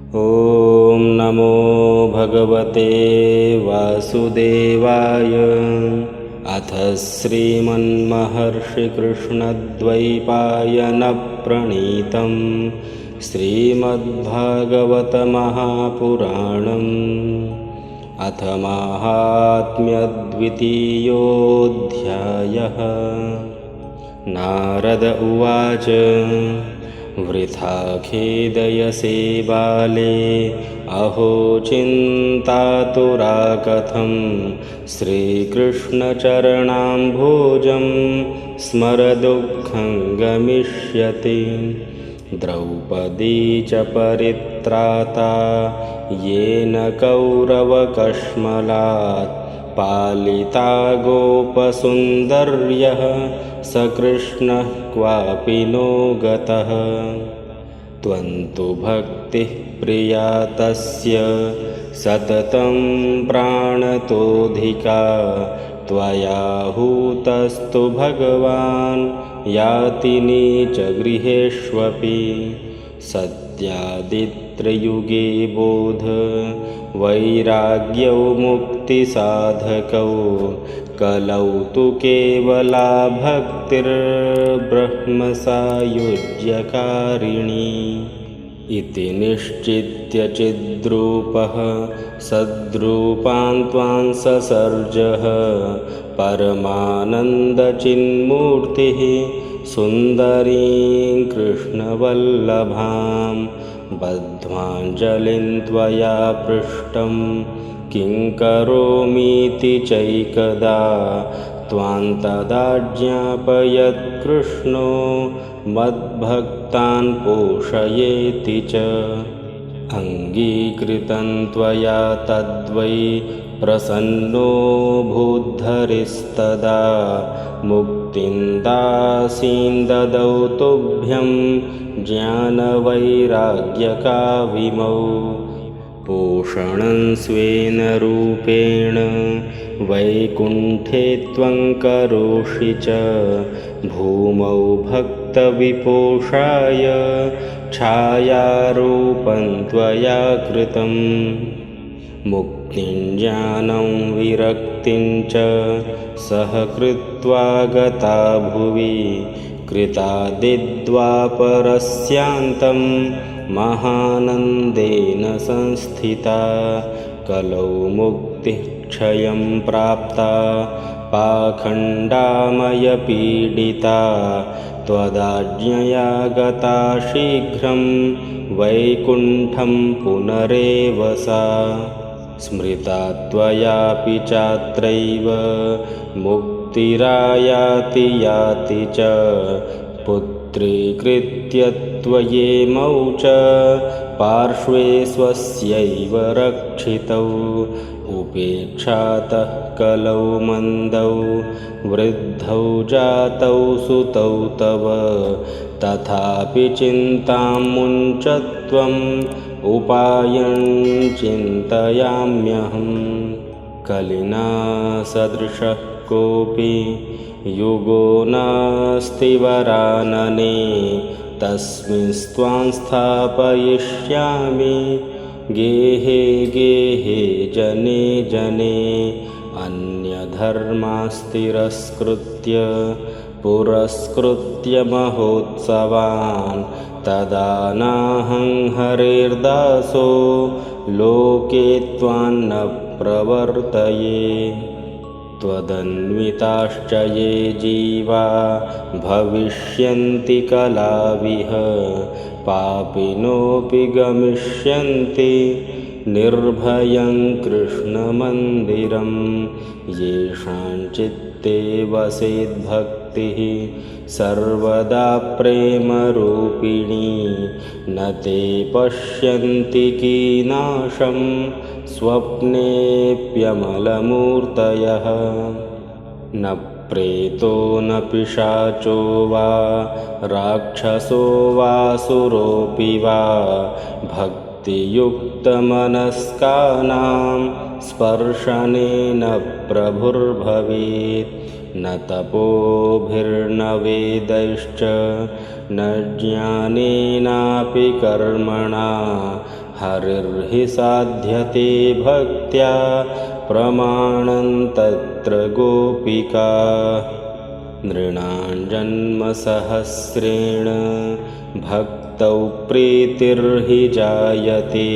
ॐ नमो भगवते वासुदेवाय। अथ श्रीमन्महर्षिकृष्णद्वैपायनप्रणीतं श्रीमद्भागवतमहापुराणम्। अथ माहात्म्यद्वितीयोऽध्यायः। नारद उवाच वृथा खेदयसे बाले, अहो चिन्तातुरा कथं श्रीकृष्णचरणाम्भोजं स्मरदुःखं गमिष्यति। द्रौपदी च परित्राता येन कौरवकश्मलात्, पालिता गोपसुन्दर्यः स कृष्णः क्वापि नो गतः। त्वं तु भक्तिः प्रिया तस्य सततं प्राणतोऽधिका, त्वया हूतस्तु भगवान् याति नीचगृहेष्वपि। सत्यादित्रयुगे बोध वैराग्यौ मुक्तिसाधकौ, कलौ तु केवला भक्तिर्ब्रह्मसायुज्यकारिणी। इति निश्चित्य चिद्रूपः सद्रूपान् त्वां ससर्जः, परमानन्दचिन्मूर्तिः सुन्दरीं कृष्णवल्लभां। बद्ध्वाञ्जलिं त्वया पृष्टं किं करोमीति चैकदा, त्वां तदा ज्ञापयत्कृष्णो मद्भक्तान् पोषयेति च। अङ्गीकृतं त्वया तद्वै प्रसन्नो भूद्धरिस्तदा, मुक्तिं दासीन् ददौ तुभ्यं ज्ञानवैराग्यकाविमौ। पोषणं स्वेन रूपेण वैकुण्ठे त्वं करोषि च, भूमौ भक्तविपोषाय छायारूपं त्वया कृतं। मुक्तिं ज्ञानं विरक्तिं च सह कृत्वा गता भुवि, कृतादिद्वापरस्यान्तं महानन्देन संस्थिता। कलौ मुक्तिः क्षयं प्राप्ता पाखण्डामयपीडिता, त्वदाज्ञया गता शीघ्रं वैकुण्ठं पुनरेव सा। स्मृता त्वयापि चात्रैव मुक्तिरायाति याति च, पुत्रीकृत्य त्वयेमौ च पार्श्वे स्वस्यैव रक्षितौ। उपेक्षातः कलौ मन्दौ वृद्धौ जातौ सुतौ तव, तथापि चिन्तां मुञ्च त्वम् उपायं चिन्तयाम्यहम्। कलिना सदृशः कोऽपि युगो नास्ति वरानने, तस्मिंस्त्वां स्थापयिष्यामि गेहे गेहे जने जने। अन्यधर्मास्तिरस्कृत्य पुरस्कृत्य महोत्सवान्, तदा नाहं हरेर्दासो लोके त्वान्न प्रवर्तये। त्वदन्विताश्च ये जीवा भविष्यन्ति कलाविह, पापिनोऽपि गमिष्यन्ति निर्भयं कृष्णमन्दिरं। येषां चित्ते वसेद्भक्तिः सर्वदा प्रेमरूपिणी, न ते पश्यन्ति कीनाशं स्वप्नेऽप्यमलमूर्तयः। न प्रेतो न पिशाचो वा राक्षसो वासुरोऽपि वा, भक्तियुक्तमनस्कानां स्पर्शनेन प्रभुर्भवेत्। न तपोभिर्न वेदैश्च न ज्ञानेनापि कर्मणा, हरिर्हि साध्यते भक्त्या प्रमाणं तत्र गोपिका नृणां जन्मसहस्रेण भक्तौ प्रीतिर्हि जायते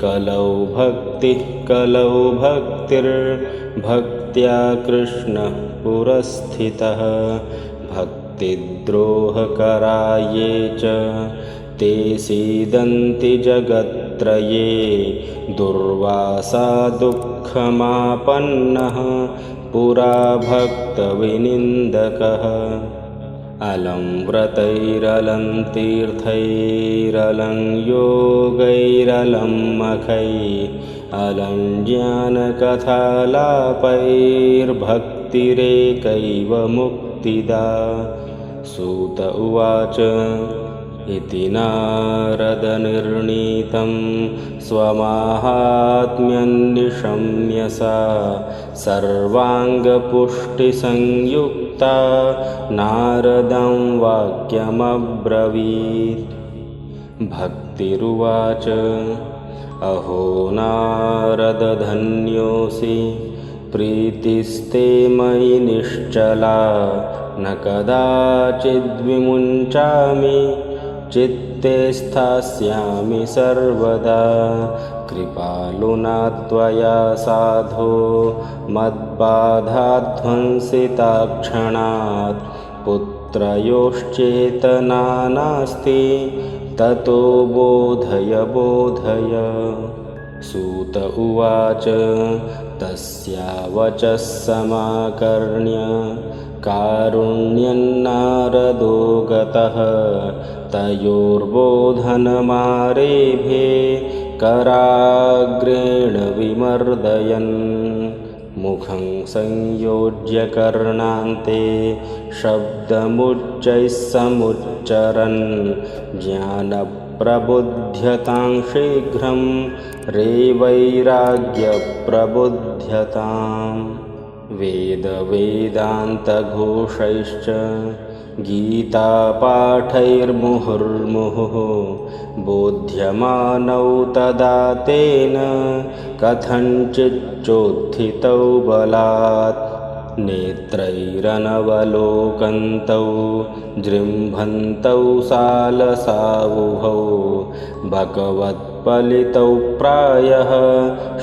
कलौ भक्तिर्भक्त्या कृष्णः पुरस्थितः भक्तिद्रोहकराये च ते सीदन्ति जगत्त्रये दुर्वासा दुःखमापन्नः पुरा भक्तविनिन्दकः अलं व्रतैरलं तीर्थैरलं योगैरलं मखैः अलं ज्ञानकथालापैर्भक्तिरेकैव मुक्तिदा। सूत उवाच इति नारदनिर्णीतं स्वमाहात्म्यन्निशम्य सा सर्वाङ्गपुष्टिसंयुक्ता नारदं वाक्यमब्रवीत्। भक्तिरुवाच अहो नारद धन्योऽसि प्रीतिस्ते मयि निश्चला न कदाचिद्विमुञ्चामि चित्ते स्थास्यामि सर्वदा। कृपालुना त्वया साधो मद्बाधाध्वंसिताक्षणात् पुत्रयोश्चेतना नास्ति ततो बोधय। सूत उवाच तस्या वचः समाकर्ण्य कारुण्यन्नारदो गतः तयोर्बोधनमारेभे कराग्रेण विमर्दयन् मुखं संयोज्य कर्णान्ते शब्दमुच्चैः समुच्चरन् ज्ञानप्रबुध्यतां शीघ्रं रेवैराग्यप्रबुध्यताम्। वेदवेदान्तघोषैश्च गीतापाठैर्मुहुर्मुहुः बोध्यमानौ तदा तेन कथञ्चिच्चोत्थितौ बलात् नेत्रैरनवलोकन्तौ जृम्भन्तौ सालसावुभौ भगवत्पलितौ प्रायः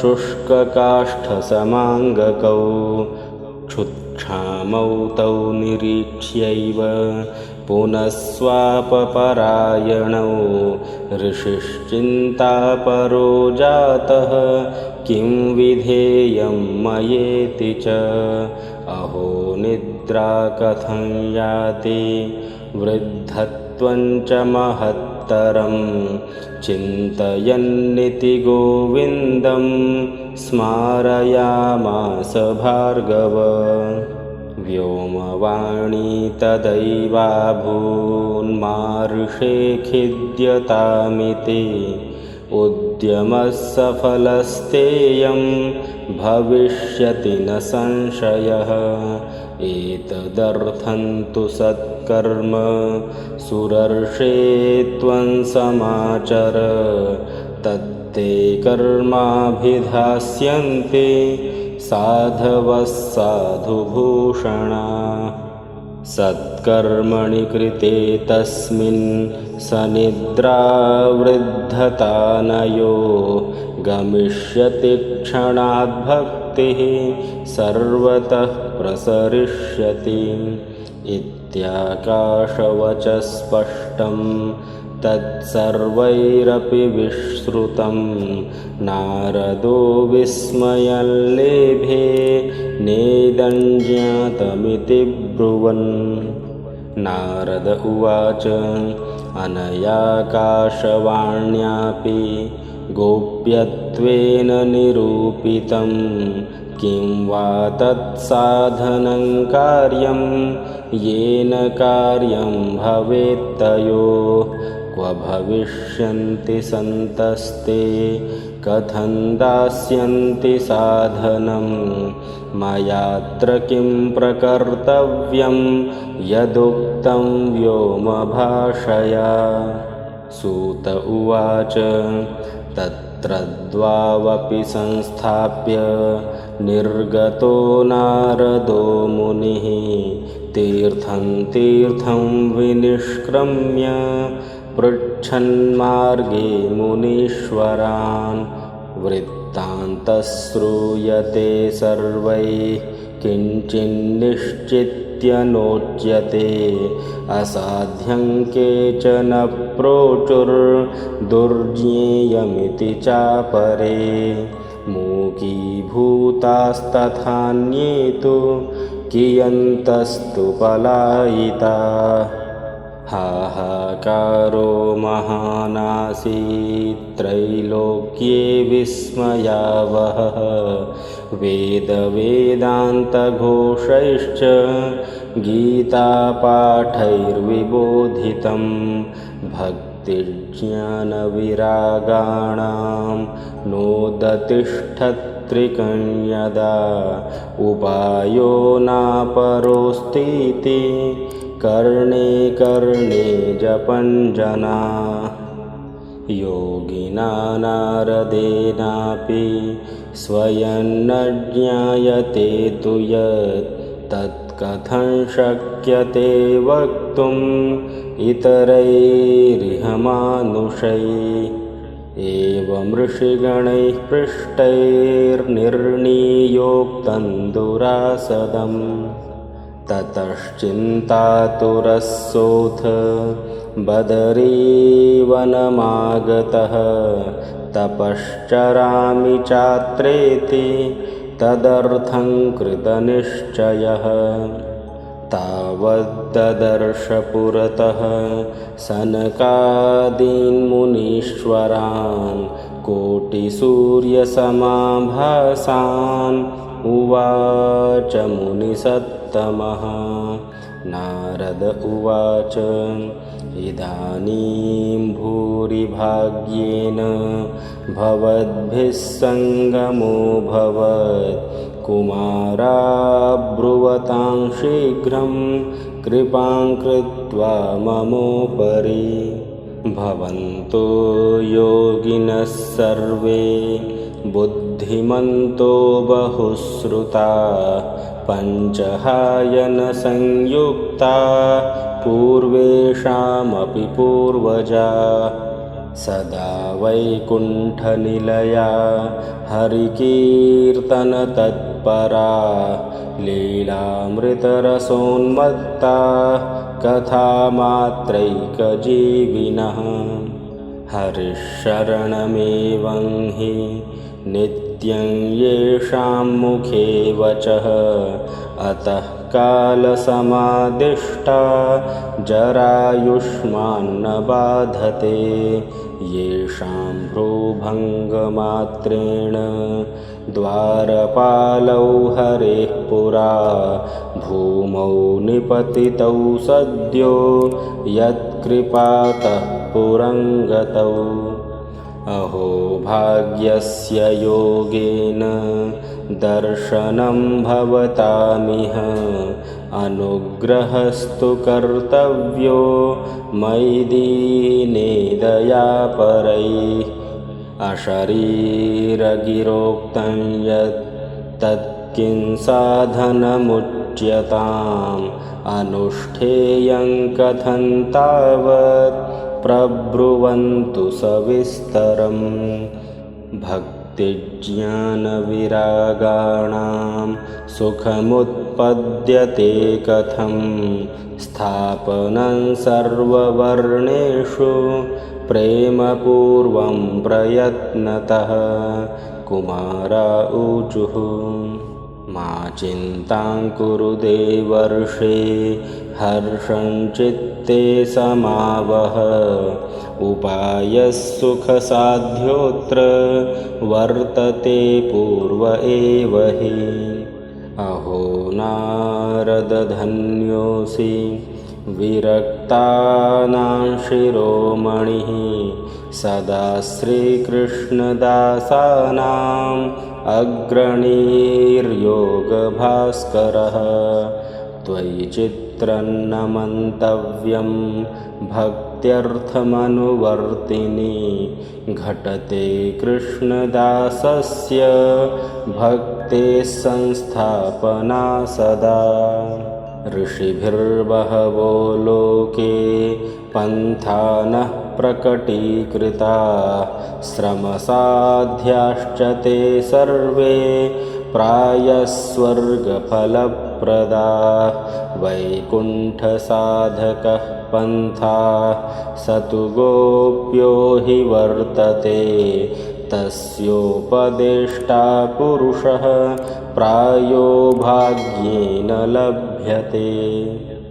शुष्ककाष्ठसमाङ्गकौ क्षुत्क्षामौ तौ निरीक्ष्यैव पुनः स्वापपरायणौ ऋषिश्चिन्तापरो जातः किं विधेयं मयेति च। अहो निद्रा कथं याति वृद्धत्वं च महत्तरं चिन्तयन्निति गोविन्दं स्मारयामास भार्गव। व्योमवाणी तदैवाभून्मार्षे खिद्यतामिति उद्यमः सफलस्तेयं भविष्यति न संशयः। एतदर्थं तु सत्कर्म सुरर्षे त्वं समाचर तत्ते कर्माभिधास्यन्ते साधवः साधुभूषणा। सत्कर्मणि कृते तस्मिन् सनिद्रावृद्धतानयो गमिष्यति क्षणाद् भक्तिः सर्वतः प्रसरिष्यति। इत्याकाशवचः स्पष्टं तत्सर्वैरपि विश्रुतं नारदो विस्मयं लेभे नेदं ज्ञातमिति ब्रुवन्। नारद उवाच अनयाकाशवाण्यापि गोप्यत्वेन निरूपितं किं वा तत्साधनं कार्यं येन कार्यं भवेत्तयोः। क्व भविष्यन्ति सन्तस्ते कथं दास्यन्ति साधनं मयात्र किं प्रकर्तव्यं यदुक्तं व्योमभाषया। सूत उवाच तत्र द्वावपि संस्थाप्य निर्गतो नारदो मुनिः तीर्थं विनिष्क्रम्य पृच्छन्मार्गे मुनीश्वरान् वृत्तान्तः श्रूयते सर्वैः किञ्चिन्निश्चित्य नोच्यते असाध्यं केचन प्रोचुर्दुर्ज्ञेयमिति चापरे मूकीभूतास्तथान्ये तु कियन्तस्तु पलायिता हाहाकारो महानासीत् त्रैलोक्ये विस्मयावहः वेदान्तघोषैश्च गीतापाठैर्विबोधितं भक्तिज्ञानविरागाणां नोदतिष्ठत्रिकं यदा उपायो नापरोऽस्तीति कर्णे कर्णे जपञ्जना योगिना नारदेनापि स्वयं न ज्ञायते तु यत् तत्कथं शक्यते वक्तुम् इतरैरिह मानुषैः एवं ऋषिगणैः पृष्टैर्निर्णीयोक्तं दुरासदम् ततश्चिन्तातुरस्सोऽथ बदरीवनमागतः तपश्चरामि चात्रेति तदर्थं कृतनिश्चयः तावद्ददर्श पुरतः सनकादीन्मुनीश्वरान् कोटिसूर्यसमाभासान् उवाच मुनिसत्तमः नारद उवाच इदानीं भूरिभाग्येन भवद्भिः सङ्गमोऽभवत् कुमारा ब्रुवतां शीघ्रं कृपां कृत्वा ममोपरि भवन्तो योगिनः सर्वे बुद्धिमन्तो बहुश्रुता पञ्चहायनसंयुक्ता पूर्वेषामपि पूर्वजा सदा वैकुण्ठनिलया हरिकीर्तनतत्परा लीलामृतरसोन्मत्ता कथामात्रैकजीविनः हरिशरणमेवं हि नित्यं येषां मुखे वचः अतः कालसमादिष्टा जरायुष्मान्न बाधते येषां भ्रूभङ्गमात्रेण द्वारपालौ हरेः पुरा भूमौ निपतितौ सद्यो यत्कृपातः पुरङ्गतौ अहो भाग्यस्य योगेन दर्शनं भवतामिह अनुग्रहस्तु कर्तव्यो मयि दीने दयापरैः अशरीरगिरोक्तं यत् तत्किं साधनमुच्यताम् अनुष्ठेयं कथं तावत् प्रब्रुवन्तु सविस्तरम् भक्तिज्ञानविरागाणां सुखमुत्पद्यते कथं स्थापनं सर्ववर्णेषु प्रेमपूर्वं प्रयत्नतः कुमारा ऊचुः मा चिन्तां कुरु देवर्षे हर्षं चित्ते समावह उपायः सुखसाध्योऽत्र वर्तते पूर्व एव हि अहो नारदधन्योऽसि विरक्तानां शिरोमणिः सदा श्रीकृष्णदासानाम् अग्रणीर्योगभास्करः त्वयि चित्रं न मन्तव्यं भक्तिमार्गदर्शनम् घटते कृष्णदासस्य भक्तेः संस्थापना सदा। ऋषिभिर्बहवो लोके पन्थानः प्रकटीकृता श्रमसाध्याश्च ते सर्वे प्रायः स्वर्गफलप्रदा। वैकुण्ठसाधकः पन्था स तु गोप्यो हि वर्तते तस्योपदेष्टा पुरुषः प्रायो भाग्येन लभ्यते।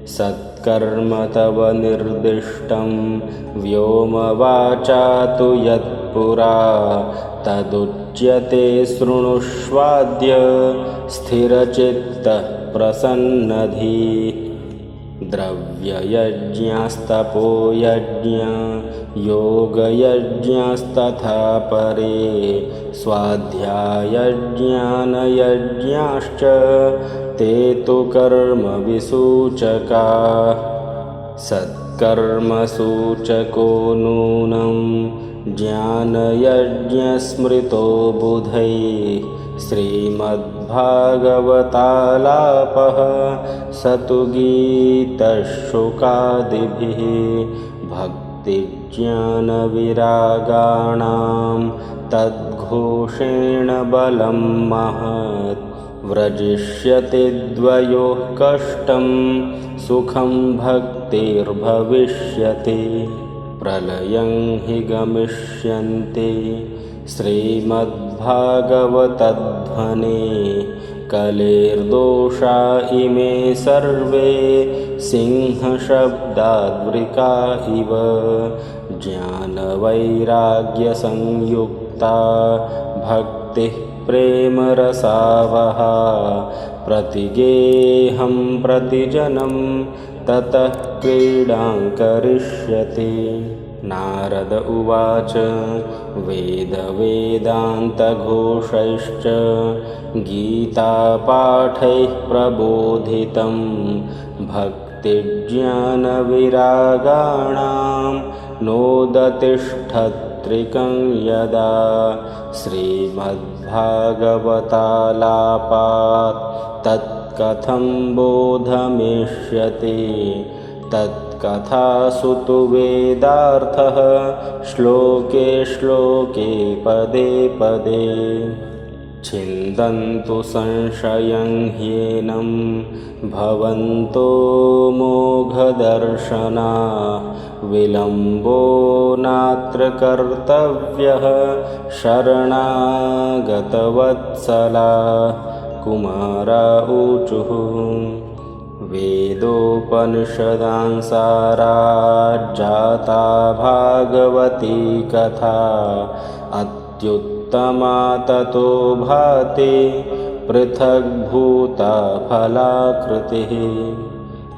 सत्कर्म तव निर्दिष्टं व्योमवाचा तु यत्पुरा तदुच्यते शृणुष्वाद्य स्थिरचित्तः प्रसन्नधीः। द्रव्ययज्ञास्तपोयज्ञा योगयज्ञास्तथा परे स्वाध्यायज्ञानयज्ञाश्च ते तु कर्मविसूचका। सत्कर्मसूचको नूनं ज्ञानयज्ञस्मृतो बुधैः श्रीमद्भागवतालापः स तु गीतशुकादिभिः। भक्तिज्ञानविरागाणां तद्घोषेण बलं महत् व्रजिष्यति द्वयोः कष्टं सुखं भक्तिर्भविष्यति। प्रलयं हि गमिष्यन्ति श्रीमद्भागवतध्वने कलेर्दोषा इमे सर्वे सिंहशब्दाद्वृका इव। ज्ञानवैराग्यसंयुक्ता भक्तिः प्रेमरसावहा प्रतिगेहं प्रतिजनं ततः क्रीडां करिष्यति। नारद उवाच वेदवेदान्तघोषैश्च गीतापाठैः प्रबोधितं भक्तिज्ञानविरागाणां नोदतिष्ठत्रिकं यदा। श्रीमद्भागवतालापात् तत्कथं बोधमेष्यति तत्कथासु तु वेदार्थः श्लोके श्लोके पदे पदे। छिन्दन्तु संशयं ह्येनं भवन्तो मोघदर्शना विलम्बो नात्र कर्तव्यः शरणागतवत्सला। कुमारा ऊचुः वेदोपनिषदांसाराज्जाता भागवती कथा अत्युत्तमा ततो भाति पृथग्भूता फलाकृतिः।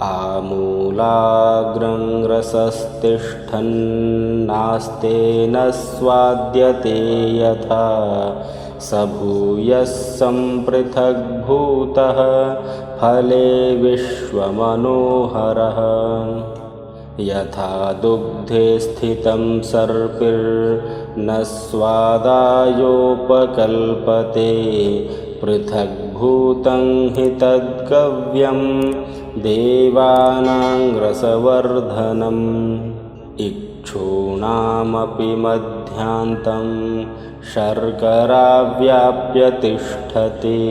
आमूलाग्रं रसस्तिष्ठन्नास्तेन स्वाद्यते यथा स भूयः सम्पृथग्भूतः फले विश्वमनोहरः। यथा दुग्धे स्थितं सर्पिर्न स्वादायोपकल्पते पृथग्भूतं हि तद्गव्यं देवानां रसवर्धनम्। इक्षूणामपि मध्यान्तं शर्करा व्याप्य तिष्ठति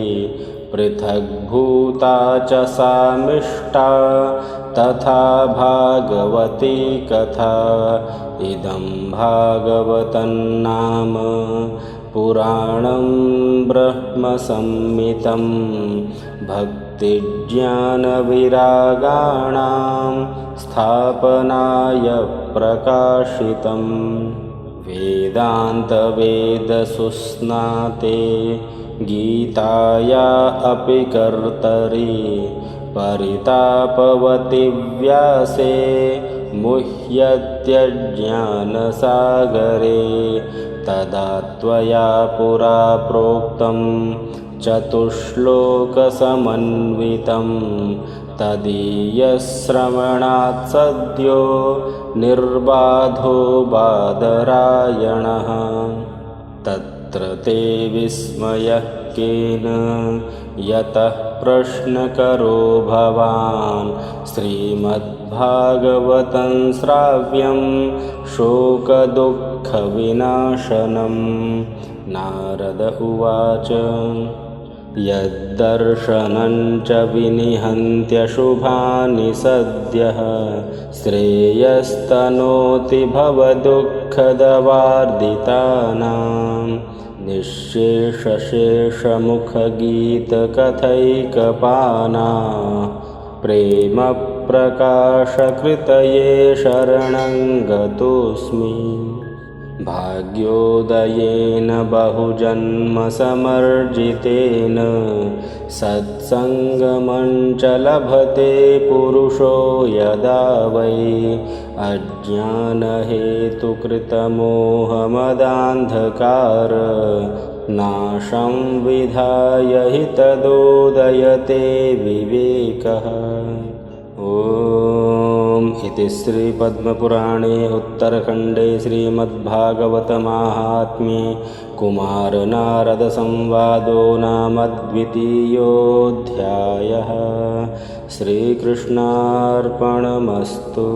पृथग्भूता च सा मिष्टा तथा भागवती कथा। इदं भागवतं नाम पुराणं ब्रह्मसंहितं भक्तिज्ञानविरागाणां स्थापनाय प्रकाशितम्। वेदान्तवेदसुस्नाते गीताया अपि कर्तरि परितापवति व्यासे मुह्यत्यज्ञानसागरे। तदा त्वया पुरा प्रोक्तं चतुश्लोकसमन्वितं तदीयश्रवणात् सद्यो निर्बाधो बादरायणः तत्र ते विस्मयः केन यतः प्रश्नकरो भवान् श्रीमद्भागवतं श्राव्यं शोकदुःखविनाशनं। नारद उवाच यद्दर्शनं च विनिहन्त्यशुभानि सद्यः श्रेयस्तनोति भवदुःखदवार्दितानां निःशेषशेषमुखगीतकथैकपाना प्रेमप्रकाशकृतये शरणं गतोऽस्मि। भाग्योदयेन बहुजन्मसमर्जितेन सत्सङ्गमं च लभते पुरुषो यदा वै अज्ञानहेतुकृतमोहमदान्धकार नाशं विधाय हि तदोदयते विवेकः। ॐ इति श्रीपद्मपुराणे उत्तरखण्डे श्रीमद्भागवतमाहात्म्ये कुमारनारदसंवादो नाम द्वितीयोऽध्यायः। श्रीकृष्णार्पणमस्तु।